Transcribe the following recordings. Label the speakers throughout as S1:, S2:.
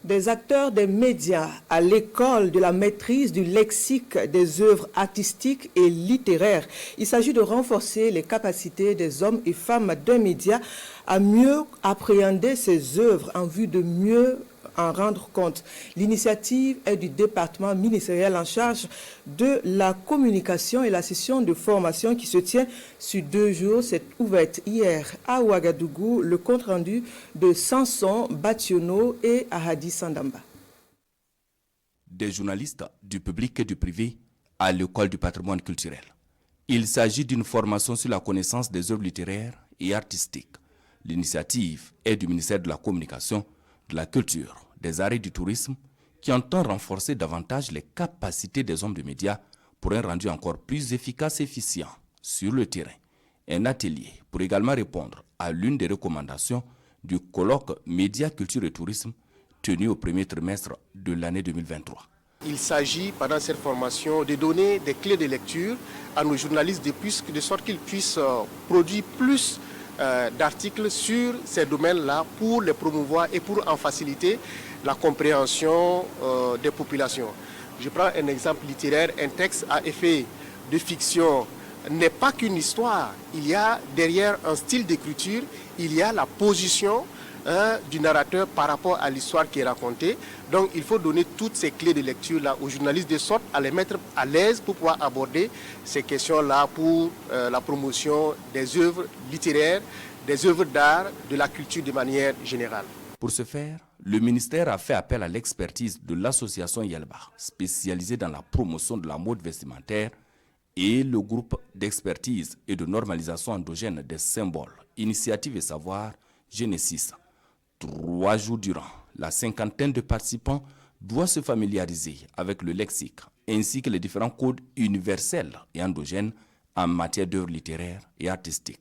S1: Des acteurs des médias à l'école de la maîtrise du lexique des œuvres artistiques et littéraires. Il s'agit de renforcer les capacités des hommes et femmes d'un média à mieux appréhender ces œuvres en vue de mieux en rendre compte. L'initiative est du département ministériel en charge de la communication et la session de formation qui se tient sur 2 jours. C'est ouverte hier à Ouagadougou, le compte-rendu de Samson Bationo et Ahadi Sandamba.
S2: Des journalistes, du public et du privé à l'école du patrimoine culturel. Il s'agit d'une formation sur la connaissance des œuvres littéraires et artistiques. L'initiative est du ministère de la Communication, de la Culture, des Arts et du Tourisme qui entend renforcer davantage les capacités des hommes de médias pour un rendu encore plus efficace et efficient sur le terrain. Un atelier pour également répondre à l'une des recommandations du colloque Médias, Culture et Tourisme tenu au premier trimestre de l'année 2023.
S3: Il s'agit pendant cette formation de donner des clés de lecture à nos journalistes de sorte qu'ils puissent produire plus d'articles sur ces domaines-là pour les promouvoir et pour en faciliter la compréhension des populations. Je prends un exemple littéraire, un texte à effet de fiction n'est pas qu'une histoire. Il y a derrière un style d'écriture, il y a la position du narrateur par rapport à l'histoire qui est racontée. Donc il faut donner toutes ces clés de lecture-là aux journalistes de sorte à les mettre à l'aise pour pouvoir aborder ces questions-là pour la promotion des œuvres littéraires, des œuvres d'art, de la culture de manière générale.
S2: Pour ce faire, le ministère a fait appel à l'expertise de l'association Yelba, spécialisée dans la promotion de la mode vestimentaire, et le groupe d'expertise et de normalisation endogène des symboles, Initiative et Savoir, Genesis. 3 jours durant, la cinquantaine de participants doit se familiariser avec le lexique ainsi que les différents codes universels et endogènes en matière d'œuvres littéraires et artistiques.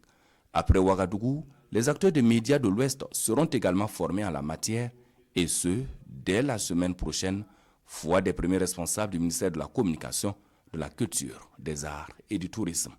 S2: Après Ouagadougou, les acteurs des médias de l'Ouest seront également formés en la matière et ce, dès la semaine prochaine, voix des premiers responsables du ministère de la Communication, de la Culture, des Arts et du Tourisme.